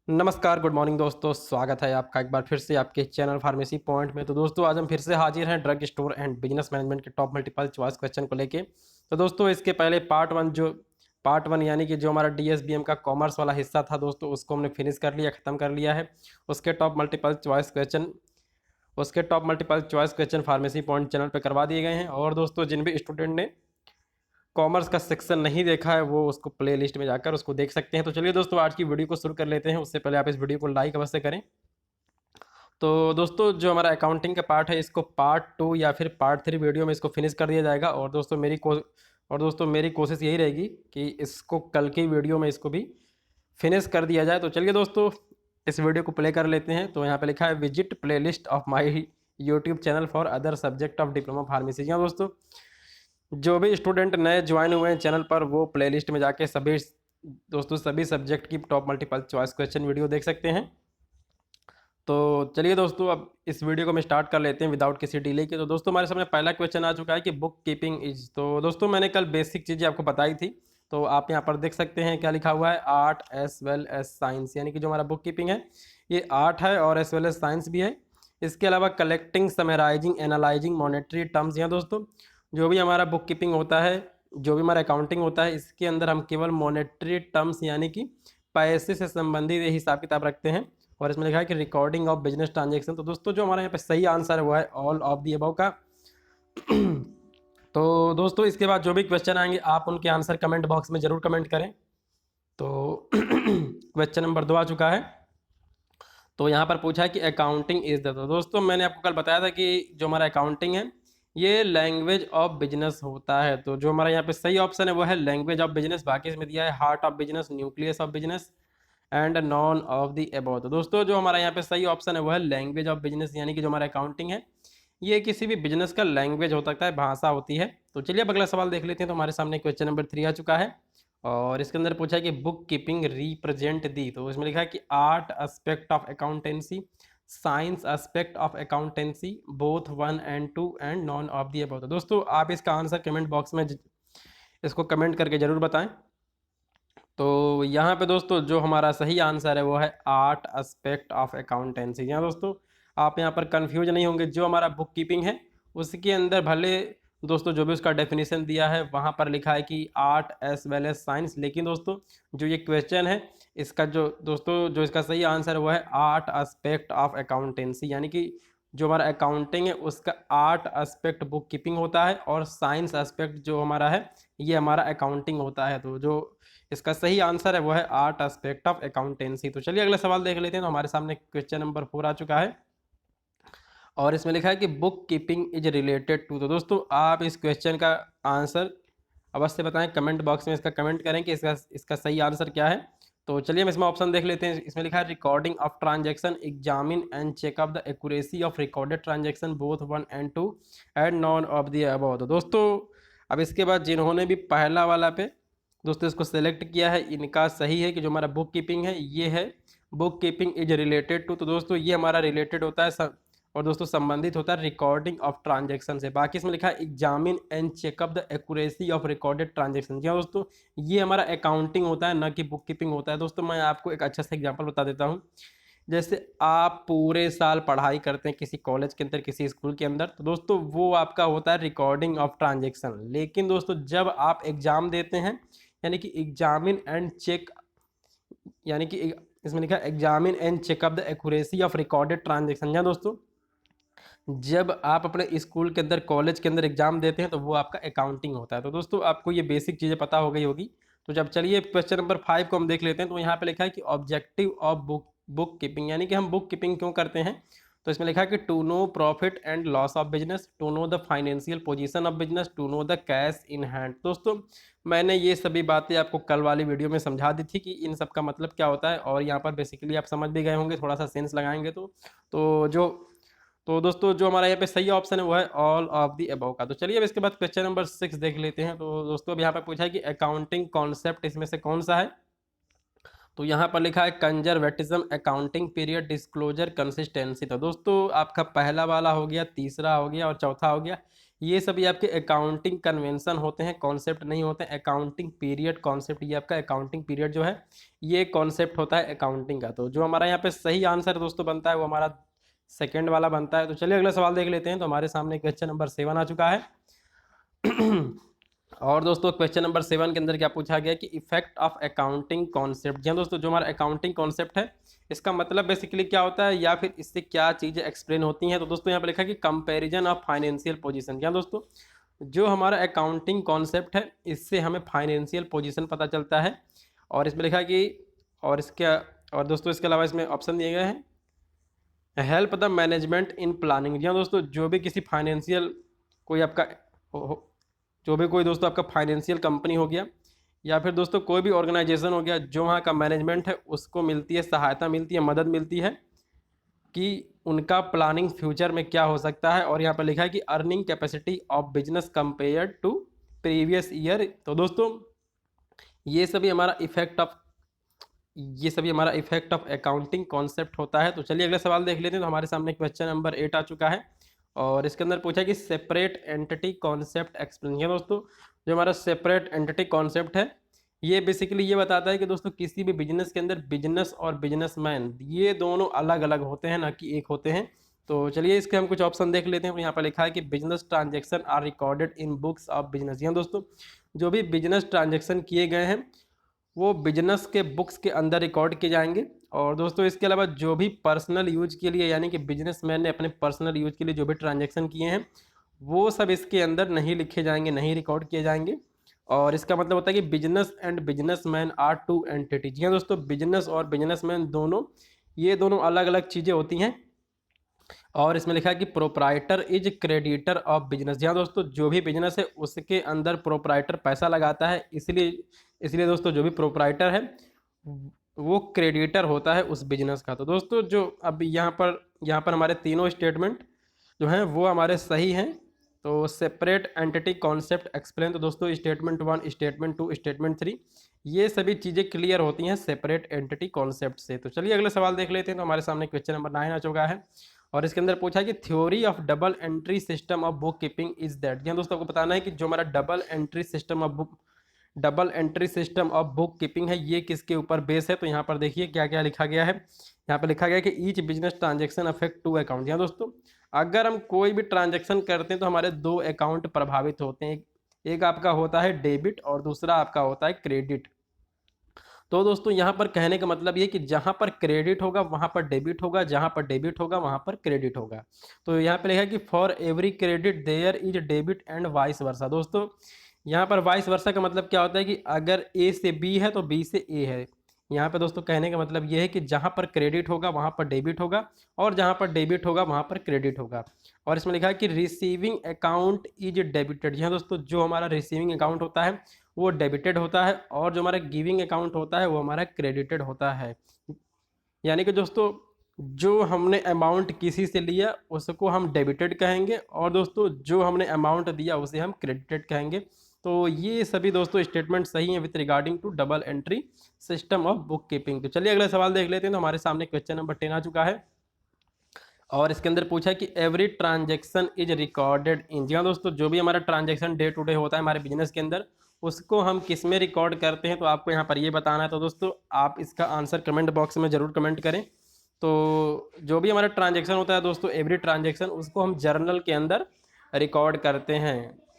नमस्कार, good morning दोस्तों। स्वागत है आपका एक बार फिर से आपके चैनल फार्मेसी पॉइंट में। तो दोस्तों आज हम फिर से हाजिर हैं drug store and business management के टॉप मल्टीपल चॉइस क्वेश्चन को लेके। तो दोस्तों इसके पहले पार्ट वन यानी कि जो हमारा डीएसबीएम का कॉमर्स वाला हिस्सा था दोस्तों, उसको हमने फिनिश कर लिया, ख़त्म कर लिया है। उसके top multiple choice question pharmacy point channel पर करवा दिए गए हैं। और दोस्तों जिन भी स्टूडेंट ने कॉमर्स का सेक्शन नहीं देखा है वो उसको प्ले लिस्ट में जाकर उसको देख सकते हैं। तो चलिए दोस्तों आज की वीडियो को शुरू कर लेते हैं। उससे पहले आप इस वीडियो को लाइक अवश्य करें। तो दोस्तों जो हमारा अकाउंटिंग का पार्ट है इसको पार्ट 2 या फिर पार्ट 3 वीडियो में इसको फिनिश कर दिया जाएगा। और दोस्तों मेरी कोशिश यही रहेगी कि इसको कल की वीडियो में इसको भी फिनिश कर दिया जाए। तो चलिए दोस्तों इस वीडियो को प्ले कर लेते हैं। तो यहाँ पे लिखा है visit play list of my YouTube channel for other subject of diploma pharmacy. हाँ दोस्तों, जो भी स्टूडेंट नए ज्वाइन हुए हैं चैनल पर वो प्लेलिस्ट में जाके सभी सब्जेक्ट की top multiple choice question video देख सकते हैं। तो चलिए दोस्तों अब इस वीडियो को मैं स्टार्ट कर लेते हैं विदाउट किसी डिले के। तो दोस्तों हमारे सामने पहला क्वेश्चन आ चुका है कि बुक कीपिंग इज। तो दोस्तों मैंने कल बेसिक चीज़ें आपको बताई थी। तो आप यहाँ पर देख सकते हैं क्या लिखा हुआ है, art as well as science, यानी कि जो हमारा बुक कीपिंग है ये आर्ट है और एज वेल एज साइंस भी है। इसके अलावा collecting, summarising, analysing monetary terms. यहाँ दोस्तों जो भी हमारा बुक कीपिंग होता है, जो भी हमारा अकाउंटिंग होता है, इसके अंदर हम केवल मॉनेटरी टर्म्स यानी कि पैसे से संबंधित ये हिसाब किताब रखते हैं। और इसमें लिखा है कि रिकॉर्डिंग ऑफ बिजनेस ट्रांजेक्शन। तो दोस्तों जो हमारा यहाँ पे सही आंसर है वो है ऑल ऑफ दी अबव का। तो दोस्तों इसके बाद जो भी क्वेश्चन आएंगे आप उनके आंसर कमेंट बॉक्स में ज़रूर कमेंट करें। तो क्वेश्चन नंबर 2 आ चुका है। तो यहाँ पर पूछा है कि अकाउंटिंग इज द। तो दोस्तों मैंने आपको कल बताया था कि जो हमारा अकाउंटिंग है ये लैंग्वेज ऑफ बिजनेस होता है। तो जो हमारा यहाँ पे सही ऑप्शन है वो है लैंग्वेज ऑफ बिजनेस। बाकी इसमें दिया है heart of business, nucleus of business and none of the above. तो दोस्तों जो हमारा यहाँ पे सही ऑप्शन है वो है लैंग्वेज ऑफ बिजनेस, यानी कि जो हमारा अकाउंटिंग है ये किसी भी बिजनेस का लैंग्वेज हो सकता है, भाषा होती है। तो चलिए अब अगला सवाल देख लेते हैं। तो हमारे सामने क्वेश्चन नंबर 3 आ चुका है और इसके अंदर पूछा है कि बुक कीपिंग रिप्रेजेंट दी। तो इसमें लिखा है कि art aspect of accountancy, science aspect of accountancy, both 1 and 2 and none of the above. तो दोस्तों आप इसका आंसर कमेंट बॉक्स में इसको कमेंट करके ज़रूर बताएं। तो यहाँ पे दोस्तों जो हमारा सही आंसर है वो है आर्ट एस्पेक्ट ऑफ अकाउंटेंसी। यहाँ दोस्तों आप यहाँ पर कंफ्यूज नहीं होंगे, जो हमारा बुक कीपिंग है उसके अंदर भले दोस्तों जो भी उसका डेफिनेशन दिया है वहाँ पर लिखा है कि art as well as science, लेकिन दोस्तों जो ये क्वेश्चन है इसका जो इसका सही आंसर है वो है आर्ट एस्पेक्ट ऑफ अकाउंटेंसी, यानी कि जो हमारा अकाउंटिंग है उसका आर्ट एस्पेक्ट बुक कीपिंग होता है और साइंस एस्पेक्ट जो हमारा है ये हमारा अकाउंटिंग होता है। तो जो इसका सही आंसर है वो है आर्ट एस्पेक्ट ऑफ अकाउंटेंसी। तो चलिए अगला सवाल देख लेते हैं। तो हमारे सामने क्वेश्चन नंबर 4 आ चुका है और इसमें लिखा है कि book keeping is related to. तो दोस्तों आप इस क्वेश्चन का आंसर अवश्य बताएं, कमेंट बॉक्स में इसका कमेंट करें कि इसका सही आंसर क्या है। तो चलिए हम इसमें ऑप्शन देख लेते हैं। इसमें लिखा है recording of transaction, examine and check of the accuracy of recorded transaction, both 1 and 2 and none of the above. तो दोस्तों अब इसके बाद जिन्होंने भी पहला वाला पे दोस्तों इसको सेलेक्ट किया है इनका सही है कि जो हमारा बुक कीपिंग है ये है book keeping is related to. तो दोस्तों ये हमारा रिलेटेड होता है और दोस्तों संबंधित होता है रिकॉर्डिंग ऑफ ट्रांजैक्शन से। बाकी इसमें लिखा है examine and checkup the accuracy of recorded transaction. क्या दोस्तों ये हमारा अकाउंटिंग होता है, ना कि बुक कीपिंग होता है। दोस्तों मैं आपको एक अच्छा सा एग्जांपल बता देता हूँ। जैसे आप पूरे साल पढ़ाई करते हैं किसी कॉलेज के अंदर, किसी स्कूल के अंदर, तो दोस्तों वो आपका होता है रिकॉर्डिंग ऑफ ट्रांजैक्शन। लेकिन दोस्तों जब आप एग्जाम देते हैं यानी कि एग्जामिन एंड चेक, यानी कि इसमें लिखा है examine and checkup the accuracy of recorded transaction. या दोस्तों जब आप अपने स्कूल के अंदर, कॉलेज के अंदर एग्जाम देते हैं तो वो आपका अकाउंटिंग होता है। तो दोस्तों आपको ये बेसिक चीज़ें पता हो गई होगी। तो जब चलिए क्वेश्चन नंबर 5 को हम देख लेते हैं। तो यहाँ पे लिखा है कि ऑब्जेक्टिव ऑफ बुक कीपिंग, यानी कि हम बुक कीपिंग क्यों करते हैं। तो इसमें लिखा है कि to know profit and loss of business, to know the financial position of business, to know the cash in hand. दोस्तों मैंने ये सभी बातें आपको कल वाली वीडियो में समझा दी थी कि इन सब का मतलब क्या होता है, और यहाँ पर बेसिकली आप समझ भी गए होंगे, थोड़ा सा सेंस लगाएंगे तो जो तो दोस्तों जो हमारा यहाँ पे सही ऑप्शन है वो है ऑल ऑफ दी अबव का। तो चलिए अब इसके बाद क्वेश्चन नंबर 6 देख लेते हैं। तो दोस्तों अब यहाँ पर पूछा है कि अकाउंटिंग कॉन्सेप्ट इसमें से कौन सा है। तो यहाँ पर लिखा है conservatism, accounting period, disclosure, consistency. तो दोस्तों आपका पहला वाला हो गया, तीसरा हो गया और चौथा हो गया। ये सभी आपके अकाउंटिंग कन्वेंशन होते हैं, कॉन्सेप्ट नहीं होते हैं। अकाउंटिंग पीरियड कॉन्सेप्ट, ये आपका अकाउंटिंग पीरियड जो है ये कॉन्सेप्ट होता है अकाउंटिंग का। तो जो हमारा यहाँ पे सही आंसर दोस्तों बनता है वो हमारा सेकेंड वाला बनता है। तो चलिए अगला सवाल देख लेते हैं। तो हमारे सामने क्वेश्चन नंबर 7 आ चुका है। और दोस्तों क्वेश्चन नंबर 7 के अंदर क्या पूछा गया कि इफेक्ट ऑफ अकाउंटिंग कॉन्सेप्ट। जी हाँ दोस्तों, जो हमारा अकाउंटिंग कॉन्सेप्ट है इसका मतलब बेसिकली क्या होता है या फिर इससे क्या चीज़ें एक्सप्लेन होती हैं। तो दोस्तों यहाँ पे लिखा है कि कंपैरिजन ऑफ फाइनेंशियल पोजीशन। जी हाँ दोस्तों, जो हमारा अकाउंटिंग कॉन्सेप्ट है इससे हमें फाइनेंशियल पोजीशन पता चलता है। और इसमें लिखा कि और दोस्तों इसके अलावा इसमें ऑप्शन दिए गए हैं help the management in planning. जी हाँ दोस्तों, जो भी किसी फाइनेंशियल कोई आपका जो भी कोई दोस्तों आपका फाइनेंशियल कंपनी हो गया या फिर दोस्तों कोई भी ऑर्गेनाइजेशन हो गया, जो वहाँ का मैनेजमेंट है उसको मिलती है सहायता, मिलती है मदद, मिलती है कि उनका प्लानिंग फ्यूचर में क्या हो सकता है। और यहाँ पर लिखा है कि earning capacity of business compare to previous year. तो दोस्तों ये सभी हमारा इफेक्ट ऑफ अकाउंटिंग कॉन्सेप्ट होता है। तो चलिए अगला सवाल देख लेते हैं। तो हमारे सामने क्वेश्चन नंबर 8 आ चुका है और इसके अंदर पूछा कि सेपरेट एंटिटी कॉन्सेप्ट एक्सप्लेन। है दोस्तों, जो हमारा सेपरेट एंटिटी कॉन्सेप्ट है ये बेसिकली ये बताता है कि दोस्तों किसी भी बिजनेस के अंदर बिजनेस और बिजनेसमैन ये दोनों अलग अलग होते हैं, ना कि एक होते हैं। तो चलिए इसके हम कुछ ऑप्शन देख लेते हैं। तो यहाँ पर लिखा है कि business transaction are recorded in books of business. यहाँ दोस्तों जो भी बिजनेस ट्रांजेक्शन किए गए हैं वो बिजनेस के बुक्स के अंदर रिकॉर्ड किए जाएंगे। और दोस्तों इसके अलावा जो भी पर्सनल यूज के लिए यानी कि बिजनेसमैन ने अपने पर्सनल यूज के लिए जो भी ट्रांजैक्शन किए हैं वो सब इसके अंदर नहीं लिखे जाएंगे, नहीं रिकॉर्ड किए जाएंगे। और इसका मतलब होता है कि business and businessman are two entity. जी हाँ दोस्तों, बिजनेस और बिजनेसमैन दोनों ये दोनों अलग अलग चीज़ें होती हैं। और इसमें लिखा है कि proprietor is creditor of business. जी हाँ दोस्तों, जो भी बिजनेस है उसके अंदर प्रोप्राइटर पैसा लगाता है, इसलिए दोस्तों जो भी प्रोप्राइटर है वो क्रेडिटर होता है उस बिजनेस का। तो दोस्तों जो अब यहाँ पर हमारे तीनों स्टेटमेंट जो हैं वो हमारे सही हैं। तो सेपरेट एंटिटी कॉन्सेप्ट एक्सप्लेन। तो दोस्तों स्टेटमेंट 1, स्टेटमेंट 2, स्टेटमेंट 3 ये सभी चीज़ें क्लियर होती हैं सेपरेट एंटिटी कॉन्सेप्ट से। तो चलिए अगले सवाल देख लेते हैं। तो हमारे सामने क्वेश्चन नंबर 9 आ चुका है और इसके अंदर पूछा है कि theory of double entry system of book keeping is that. जी दोस्तों को बताना है कि जो हमारा double entry system of book keeping है ये किसके ऊपर बेस है। तो यहाँ पर देखिए क्या क्या लिखा गया है। यहाँ पर लिखा गया है कि each business transaction affect 2 account. यहाँ दोस्तों अगर हम कोई भी ट्रांजेक्शन करते हैं तो हमारे 2 अकाउंट प्रभावित होते हैं। एक आपका होता है डेबिट और दूसरा आपका होता है क्रेडिट। तो दोस्तों यहाँ पर कहने का मतलब ये कि जहाँ पर क्रेडिट होगा वहाँ पर डेबिट होगा, जहाँ पर डेबिट होगा वहाँ पर क्रेडिट होगा। तो यहाँ पे लिखा है कि for every credit there is debit and vice versa. दोस्तों यहाँ पर वाइस वर्सा का मतलब क्या होता है कि अगर ए से बी है तो बी से ए है। यहाँ पे दोस्तों कहने का मतलब ये है कि जहाँ पर क्रेडिट होगा वहाँ पर डेबिट होगा और जहाँ पर डेबिट होगा वहाँ पर क्रेडिट होगा। और इसमें लिखा है कि रिसीविंग अकाउंट इज डेबिटेड। यहाँ दोस्तों जो हमारा रिसीविंग अकाउंट होता है वो डेबिटेड होता है और जो हमारा गिविंग अकाउंट होता है वो हमारा क्रेडिटेड होता है। यानी कि दोस्तों जो हमने अमाउंट किसी से लिया उसको हम डेबिटेड कहेंगे और दोस्तों जो हमने अमाउंट दिया उसे हम क्रेडिटेड कहेंगे। तो ये सभी दोस्तों स्टेटमेंट सही हैं with regarding to double entry system of book keeping. तो चलिए अगला सवाल देख लेते हैं। तो हमारे सामने क्वेश्चन नंबर 10 आ चुका है और इसके अंदर पूछा है कि every transaction is recorded in. जी हाँ दोस्तों, जो भी हमारा ट्रांजेक्शन डे टू डे होता है हमारे बिजनेस के अंदर उसको हम किस में रिकॉर्ड करते हैं। तो आपको यहाँ पर ये बताना है। तो दोस्तों आप इसका आंसर कमेंट बॉक्स में ज़रूर कमेंट करें। तो जो भी हमारा ट्रांजेक्शन होता है दोस्तों एवरी ट्रांजेक्शन उसको हम जर्नल के अंदर रिकॉर्ड करते हैं।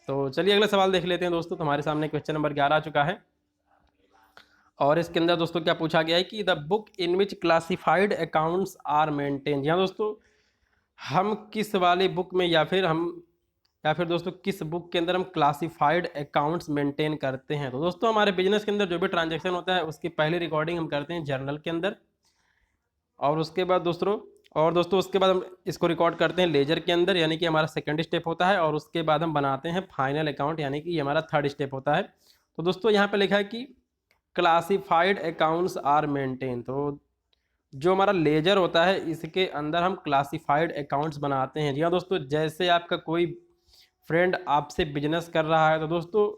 तो चलिए अगला सवाल देख लेते हैं दोस्तों। तो हमारे सामने क्वेश्चन नंबर 11 आ चुका है और इसके अंदर दोस्तों क्या पूछा गया है कि the book in which classified accounts are maintain. यहाँ दोस्तों हम किस वाली बुक में या फिर दोस्तों किस बुक के अंदर हम क्लासिफाइड अकाउंट्स मेंटेन करते हैं। तो दोस्तों हमारे बिजनेस के अंदर जो भी ट्रांजैक्शन होता है उसकी पहली रिकॉर्डिंग हम करते हैं जर्नल के अंदर और उसके बाद उसके बाद हम इसको रिकॉर्ड करते हैं लेजर के अंदर, यानी कि हमारा सेकंड स्टेप होता है। और उसके बाद हम बनाते हैं फाइनल अकाउंट, यानी कि ये हमारा थर्ड स्टेप होता है। तो दोस्तों यहाँ पे लिखा है कि क्लासिफाइड अकाउंट्स आर मेंटेन। तो जो हमारा लेजर होता है इसके अंदर हम क्लासिफाइड अकाउंट्स बनाते हैं। जी हाँ दोस्तों, जैसे आपका कोई फ्रेंड आपसे बिजनेस कर रहा है तो दोस्तों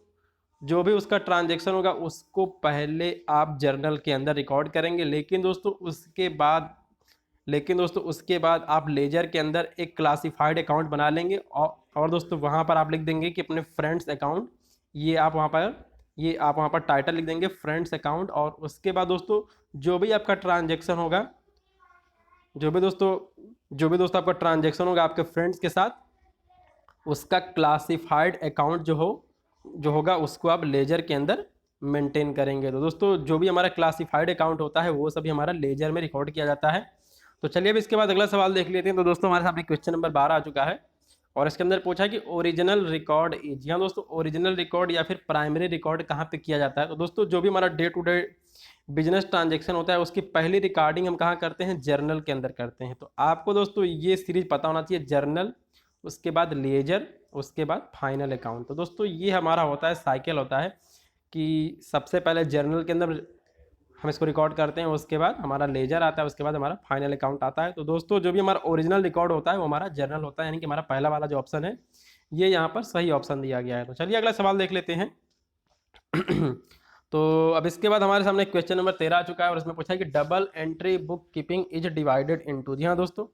जो भी उसका ट्रांजैक्शन होगा उसको पहले आप जर्नल के अंदर रिकॉर्ड करेंगे, लेकिन दोस्तों उसके बाद लेकिन दोस्तों उसके बाद आप लेजर के अंदर एक क्लासिफाइड अकाउंट बना लेंगे और दोस्तों वहाँ पर आप लिख देंगे कि अपने फ्रेंड्स अकाउंट, ये आप वहाँ पर टाइटल लिख देंगे फ्रेंड्स अकाउंट। और उसके बाद दोस्तों जो भी आपका ट्रांजेक्शन होगा, जो भी दोस्तों आपका ट्रांजेक्शन होगा आपके फ्रेंड्स के साथ, उसका क्लासिफाइड अकाउंट जो होगा उसको आप लेजर के अंदर मेंटेन करेंगे। तो दोस्तों जो भी हमारा क्लासिफाइड अकाउंट होता है वो सभी हमारा लेजर में रिकॉर्ड किया जाता है। तो चलिए अब इसके बाद अगला सवाल देख लेते हैं। तो दोस्तों हमारे सामने क्वेश्चन नंबर 12 आ चुका है और इसके अंदर पूछा है कि ओरिजिनल रिकॉर्ड इज, यहाँ दोस्तों ओरिजिनल रिकॉर्ड या फिर प्राइमरी रिकॉर्ड कहाँ पे किया जाता है। तो दोस्तों जो भी हमारा day to day business transaction होता है उसकी पहली रिकॉर्डिंग हम कहाँ करते हैं, जर्नल के अंदर करते हैं। तो आपको दोस्तों ये सीरीज पता होना चाहिए, जर्नल, उसके बाद लेजर, उसके बाद फाइनल अकाउंट। तो दोस्तों ये हमारा होता है साइकिल होता है कि सबसे पहले जर्नल के अंदर हम इसको रिकॉर्ड करते हैं, उसके बाद हमारा लेजर आता है, उसके बाद हमारा फाइनल अकाउंट आता है। तो दोस्तों जो भी हमारा ओरिजिनल रिकॉर्ड होता है वो हमारा जर्नल होता है, यानी कि हमारा पहला वाला जो ऑप्शन है ये यहाँ पर सही ऑप्शन दिया गया है। तो चलिए अगला सवाल देख लेते हैं। तो अब इसके बाद हमारे सामने क्वेश्चन नंबर 13 आ चुका है और इसमें पूछा है कि double entry book keeping is divided into. जी हाँ दोस्तों,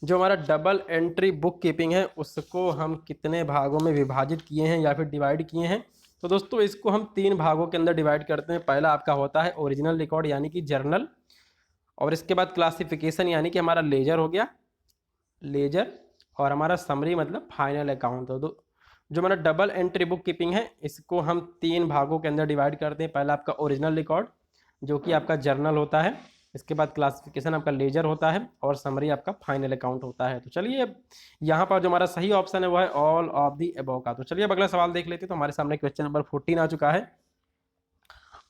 जो हमारा डबल एंट्री बुक कीपिंग है उसको हम कितने भागों में विभाजित किए हैं या फिर डिवाइड किए हैं। तो दोस्तों इसको हम 3 भागों के अंदर डिवाइड करते हैं। पहला आपका होता है ओरिजिनल रिकॉर्ड यानी कि जर्नल, और इसके बाद क्लासिफिकेशन यानी कि हमारा लेजर हो गया, लेजर, और हमारा समरी मतलब फाइनल अकाउंट। तो जो हमारा डबल एंट्री बुक कीपिंग है इसको हम 3 भागों के अंदर डिवाइड करते हैं। पहला आपका ओरिजिनल रिकॉर्ड जो कि आपका जर्नल होता है, इसके बाद क्लासिफिकेशन आपका लेजर होता है, और समरी आपका फाइनल अकाउंट होता है। तो चलिए अब यहाँ पर जो हमारा सही ऑप्शन है वो है ऑल ऑफ दी अबव का। तो चलिए अब अगला सवाल देख लेते हैं। तो हमारे सामने क्वेश्चन नंबर 14 आ चुका है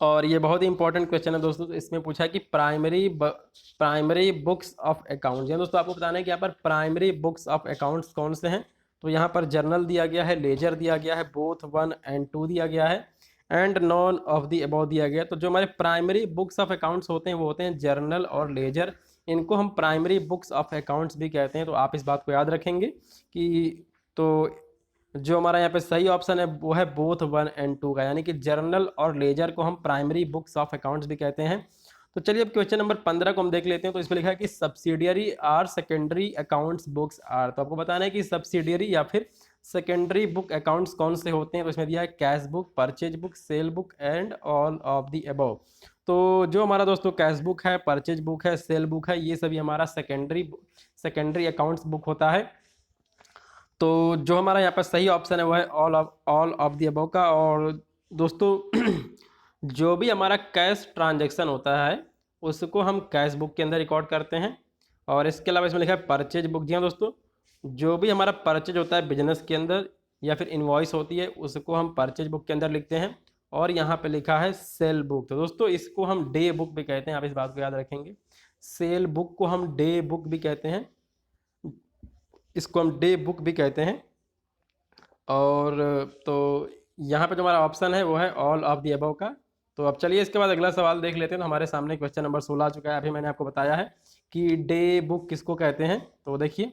और ये बहुत ही इंपॉर्टेंट क्वेश्चन है दोस्तों। तो इसमें पूछा है कि प्राइमरी बुक्स ऑफ अकाउंट्स। दोस्तों आपको बताना है कि यहाँ पर प्राइमरी बुक्स ऑफ अकाउंट्स कौन से हैं। तो यहाँ पर जर्नल दिया गया है, लेजर दिया गया है, बोथ 1 and 2 दिया गया है, and none of the above दिया गया। तो जो हमारे प्राइमरी बुक्स ऑफ अकाउंट्स होते हैं वो होते हैं जर्नल और लेजर, इनको हम प्राइमरी बुक्स ऑफ अकाउंट्स भी कहते हैं। तो आप इस बात को याद रखेंगे कि तो जो हमारा यहाँ पे सही ऑप्शन है वो है बोथ 1 and 2 का, यानी कि जर्नल और लेजर को हम प्राइमरी बुक्स ऑफ अकाउंट्स भी कहते हैं। तो चलिए अब क्वेश्चन नंबर 15 को हम देख लेते हैं। तो इसमें लिखा है कि subsidiary or secondary accounts books are. तो आपको बताना है कि सब्सिडियरी या फिर सेकेंडरी बुक अकाउंट्स कौन से होते हैं। तो इसमें दिया है cash book, purchase book, cell book and all of the above. तो जो हमारा दोस्तों कैश बुक है, परचेज बुक है, सेल बुक है, ये सभी हमारा सेकेंडरी अकाउंट्स बुक होता है। तो जो हमारा यहाँ पर सही ऑप्शन है वो है ऑल ऑफ दी अबव का। और दोस्तों जो भी हमारा कैश ट्रांजैक्शन होता है उसको हम कैश बुक के अंदर रिकॉर्ड करते हैं। और इसके अलावा इसमें लिखा है परचेज बुक। जी हाँ दोस्तों, जो भी हमारा परचेज होता है बिजनेस के अंदर या फिर इनवॉइस होती है उसको हम परचेज बुक के अंदर लिखते हैं। और यहाँ पे लिखा है सेल बुक। तो दोस्तों इसको हम डे बुक भी कहते हैं, आप इस बात को याद रखेंगे। सेल बुक को हम डे बुक भी कहते हैं, इसको हम डे बुक भी कहते हैं। और तो यहाँ पे जो हमारा ऑप्शन है वो है ऑल ऑफ दी अबव का। तो अब चलिए इसके बाद अगला सवाल देख लेते हैं। तो हमारे सामने क्वेश्चन नंबर 16 आ चुका है। अभी मैंने आपको बताया है कि डे बुक किसको कहते हैं। तो देखिए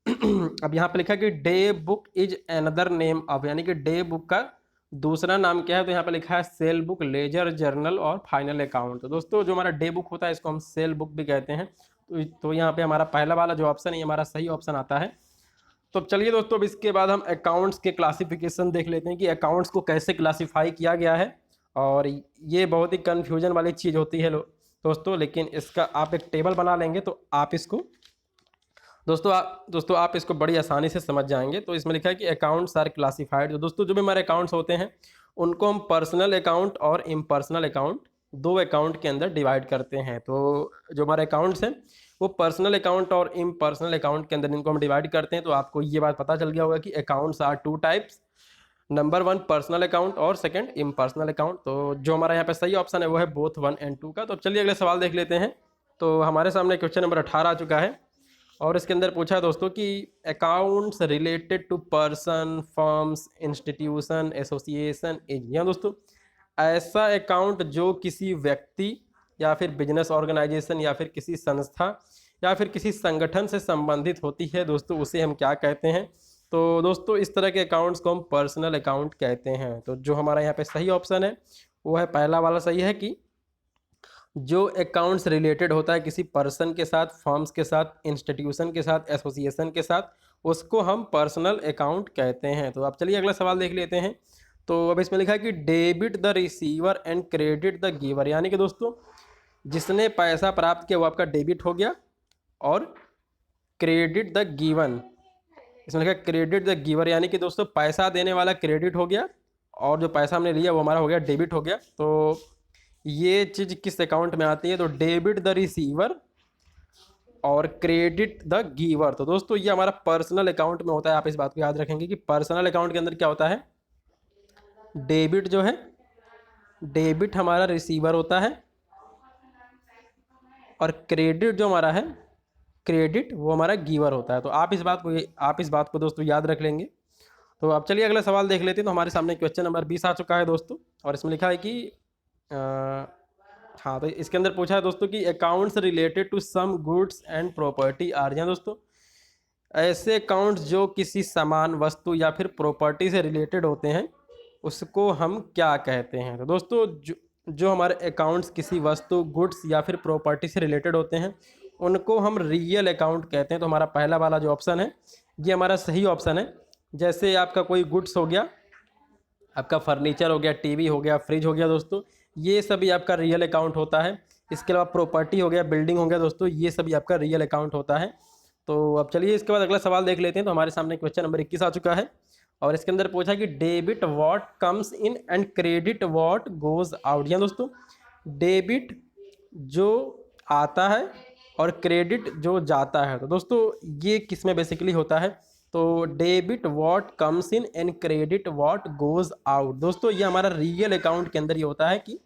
अब यहाँ पे लिखा है कि day book is another name of, यानी कि डे बुक का दूसरा नाम क्या है। तो यहाँ पे लिखा है सेल बुक, लेजर, जर्नल और फाइनल अकाउंट। तो दोस्तों जो हमारा डे बुक होता है इसको हम सेल बुक भी कहते हैं। तो यहाँ पे हमारा पहला वाला जो ऑप्शन है ये हमारा सही ऑप्शन आता है। तो चलिए दोस्तों अब इसके बाद हम अकाउंट्स के क्लासिफिकेशन देख लेते हैं कि अकाउंट्स को कैसे क्लासिफाई किया गया है। और ये बहुत ही कन्फ्यूजन वाली चीज़ होती है दोस्तों, लेकिन इसका आप एक टेबल बना लेंगे तो आप इसको दोस्तों आप इसको बड़ी आसानी से समझ जाएंगे। तो इसमें लिखा है कि अकाउंट्स आर क्लासिफाइड। तो दोस्तों जो भी हमारे अकाउंट्स होते हैं उनको हम पर्सनल अकाउंट और इम्पर्सनल अकाउंट, 2 अकाउंट के अंदर डिवाइड करते हैं। तो जो हमारे अकाउंट्स हैं वो पर्सनल अकाउंट और इम्पर्सनल अकाउंट के अंदर इनको हम डिवाइड करते हैं। तो आपको ये बात पता चल गया होगा कि accounts are 2 types, number 1 personal account और सेकंड इम्पर्सनल अकाउंट। तो जो हमारा यहाँ पे सही ऑप्शन है वो है बोथ 1 and 2 का। तो चलिए अगले सवाल देख लेते हैं। तो हमारे सामने क्वेश्चन नंबर 18 आ चुका है और इसके अंदर पूछा है दोस्तों कि accounts related to person, firms, institution, association is. यहाँ दोस्तों ऐसा अकाउंट जो किसी व्यक्ति या फिर बिजनेस ऑर्गेनाइजेशन या फिर किसी संस्था या फिर किसी संगठन से संबंधित होती है दोस्तों, उसे हम क्या कहते हैं। तो दोस्तों इस तरह के अकाउंट्स को हम पर्सनल अकाउंट कहते हैं। तो जो हमारा यहाँ पे सही ऑप्शन है वो है पहला वाला सही है कि जो अकाउंट्स रिलेटेड होता है किसी पर्सन के साथ, फर्म्स के साथ, इंस्टीट्यूशन के साथ, एसोसिएशन के साथ, उसको हम पर्सनल अकाउंट कहते हैं। तो आप चलिए अगला सवाल देख लेते हैं। तो अब इसमें लिखा है कि debit the receiver and credit the giver, यानी कि दोस्तों जिसने पैसा प्राप्त किया वो आपका डेबिट हो गया, और क्रेडिट द गिवन, इसमें लिखा है क्रेडिट द गिवर, यानी कि दोस्तों पैसा देने वाला क्रेडिट हो गया और जो पैसा हमने लिया वो हमारा हो गया डेबिट हो गया। तो ये चीज़ किस अकाउंट में आती है? तो डेबिट द रिसीवर और क्रेडिट द गिवर। तो दोस्तों ये हमारा पर्सनल अकाउंट में होता है। आप इस बात को याद रखेंगे कि पर्सनल अकाउंट के अंदर क्या होता है, डेबिट जो है, डेबिट हमारा रिसीवर होता है, और क्रेडिट जो हमारा है, क्रेडिट वो हमारा गिवर होता है। तो आप इस बात को दोस्तों याद रख लेंगे। तो अब चलिए अगला सवाल देख लेते हैं। तो हमारे सामने क्वेश्चन नंबर 20 आ चुका है दोस्तों, और इसमें लिखा है कि हाँ, तो इसके अंदर पूछा है दोस्तों कि accounts related to some goods and property are, जी दोस्तों ऐसे अकाउंट्स जो किसी सामान, वस्तु या फिर प्रॉपर्टी से रिलेटेड होते हैं उसको हम क्या कहते हैं? तो दोस्तों जो हमारे अकाउंट्स किसी वस्तु, गुड्स या फिर प्रॉपर्टी से रिलेटेड होते हैं उनको हम रियल अकाउंट कहते हैं। तो हमारा पहला वाला जो ऑप्शन है ये हमारा सही ऑप्शन है। जैसे आपका कोई गुड्स हो गया, आपका फर्नीचर हो गया, टीवी हो गया, फ्रिज हो गया दोस्तों, ये सभी आपका रियल अकाउंट होता है। इसके अलावा प्रॉपर्टी हो गया, बिल्डिंग हो गया दोस्तों, ये सभी आपका रियल अकाउंट होता है। तो अब चलिए इसके बाद अगला सवाल देख लेते हैं। तो हमारे सामने क्वेश्चन नंबर 21 आ चुका है, और इसके अंदर पूछा कि debit what comes in and credit what goes out. या दोस्तों डेबिट जो आता है और क्रेडिट जो जाता है, तो दोस्तों ये किस में बेसिकली होता है? तो debit what comes in and credit what goes out. दोस्तों ये हमारा रियल अकाउंट के अंदर ये होता है कि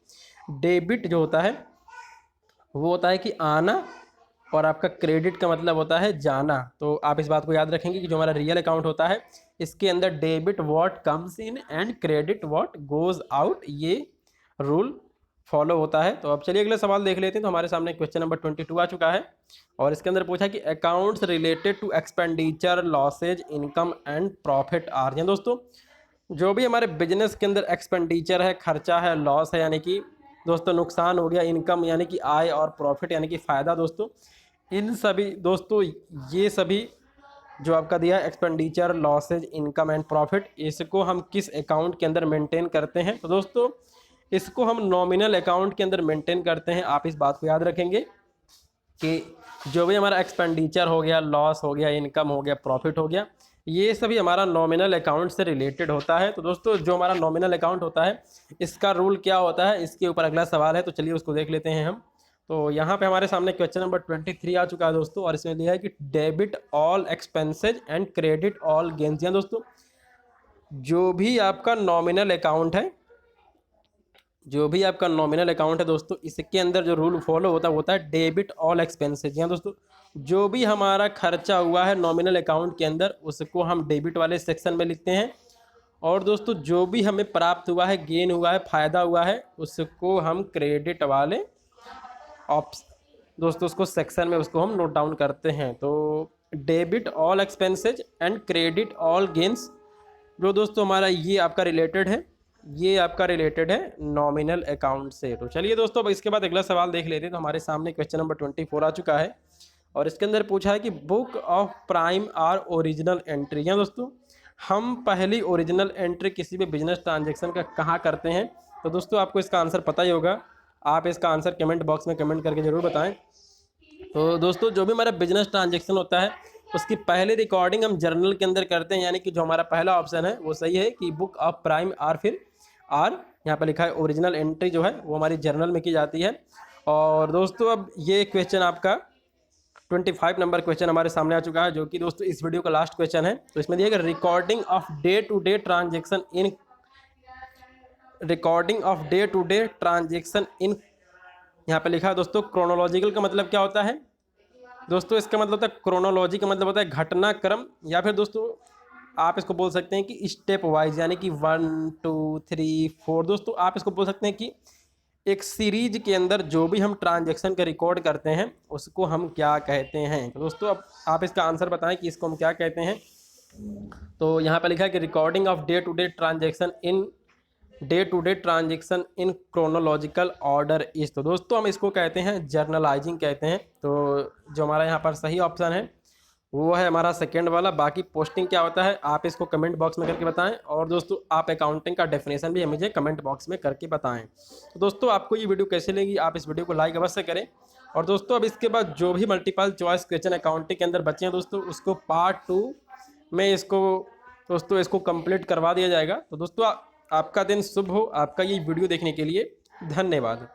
डेबिट जो होता है वो होता है कि आना, और आपका क्रेडिट का मतलब होता है जाना। तो आप इस बात को याद रखेंगे कि जो हमारा रियल अकाउंट होता है इसके अंदर debit what comes in and credit what goes out, ये रूल फॉलो होता है। तो अब चलिए अगला सवाल देख लेते हैं। तो हमारे सामने क्वेश्चन नंबर 22 आ चुका है, और इसके अंदर पूछा कि accounts related to expenditure, losses, income and profit are. जी दोस्तों जो भी हमारे बिजनेस के अंदर एक्सपेंडिचर है, खर्चा है, लॉस है यानी कि दोस्तों नुकसान हो गया, इनकम यानी कि आय, और प्रॉफिट यानी कि फ़ायदा, दोस्तों इन सभी दोस्तों ये सभी जो आपका दिया है expenditure, losses, income and profit, इसको हम किस अकाउंट के अंदर मेंटेन करते हैं? तो दोस्तों इसको हम नॉमिनल अकाउंट के अंदर मेंटेन करते हैं। आप इस बात को याद रखेंगे कि जो भी हमारा एक्सपेंडिचर हो गया, लॉस हो गया, इनकम हो गया, प्रॉफिट हो गया, ये सभी हमारा नॉमिनल अकाउंट से रिलेटेड होता है। तो दोस्तों जो हमारा नॉमिनल अकाउंट होता है इसका रूल क्या होता है, इसके ऊपर अगला सवाल है, तो चलिए उसको देख लेते हैं हम। तो यहाँ पे हमारे सामने क्वेश्चन नंबर 23 आ चुका है दोस्तों, और इसमें लिया है कि debit all expenses and credit all gains. या दोस्तों जो भी आपका नॉमिनल अकाउंट है, जो भी आपका नॉमिनल अकाउंट है दोस्तों, इसके अंदर जो रूल फॉलो होता है डेबिट ऑल एक्सपेंसेज। यहाँ दोस्तों जो भी हमारा खर्चा हुआ है नॉमिनल अकाउंट के अंदर उसको हम डेबिट वाले सेक्शन में लिखते हैं, और दोस्तों जो भी हमें प्राप्त हुआ है, गेन हुआ है, फ़ायदा हुआ है, उसको हम क्रेडिट वाले दोस्तों उसको सेक्शन में उसको हम नोट डाउन करते हैं। तो debit all expenses and credit all gains जो दोस्तों हमारा ये आपका रिलेटेड है, ये आपका रिलेटेड है नॉमिनल अकाउंट से। तो चलिए दोस्तों अब इसके बाद अगला सवाल देख लेते हैं। तो हमारे सामने क्वेश्चन नंबर 24 आ चुका है, और इसके अंदर पूछा है कि book of prime or original entry. या दोस्तों हम पहली ओरिजिनल एंट्री किसी भी बिजनेस ट्रांजेक्शन का कहाँ करते हैं? तो दोस्तों आपको इसका आंसर पता ही होगा, आप इसका आंसर कमेंट बॉक्स में कमेंट करके ज़रूर बताएं। तो दोस्तों जो भी हमारा बिजनेस ट्रांजेक्शन होता है उसकी पहले रिकॉर्डिंग हम जर्नल के अंदर करते हैं, यानी कि जो हमारा पहला ऑप्शन है वो सही है कि बुक ऑफ प्राइम आर, फिर आर यहाँ पर लिखा है ओरिजिनल एंट्री जो है वो हमारी जर्नल में की जाती है। और दोस्तों अब ये क्वेश्चन आपका 25 नंबर क्वेश्चन हमारे सामने आ चुका है, जो कि दोस्तों इस वीडियो का लास्ट क्वेश्चन है। तो इसमें दिया गया recording of day to day transaction in, recording of day to day transaction in, यहाँ पे लिखा है दोस्तों क्रोनोलॉजिकल का मतलब क्या होता है? दोस्तों इसका मतलब होता है, क्रोनोलॉजी का मतलब होता है घटनाक्रम, या फिर दोस्तों आप इसको बोल सकते हैं कि स्टेप वाइज, यानी कि 1 2 3 4। दोस्तों आप इसको बोल सकते हैं कि एक सीरीज के अंदर जो भी हम ट्रांजैक्शन का रिकॉर्ड करते हैं उसको हम क्या कहते हैं? तो दोस्तों अब आप इसका आंसर बताएं कि इसको हम क्या कहते हैं। तो यहाँ पर लिखा है कि recording of day to day transaction in day to day transaction in chronological order is, तो दोस्तों हम इसको कहते हैं जर्नलाइजिंग कहते हैं। तो जो हमारा यहाँ पर सही ऑप्शन है वो है हमारा सेकेंड वाला। बाकी पोस्टिंग क्या होता है आप इसको कमेंट बॉक्स में करके बताएं, और दोस्तों आप अकाउंटिंग का डेफिनेशन भी मुझे कमेंट बॉक्स में करके बताएं। तो दोस्तों आपको ये वीडियो कैसे लगी, आप इस वीडियो को लाइक अवश्य करें। और दोस्तों अब इसके बाद जो भी मल्टीपल चॉइस क्वेश्चन अकाउंटिंग के अंदर बचे हैं दोस्तों, उसको पार्ट 2 में इसको कंप्लीट करवा दिया जाएगा। तो दोस्तों आपका दिन शुभ हो। आपका ये वीडियो देखने के लिए धन्यवाद।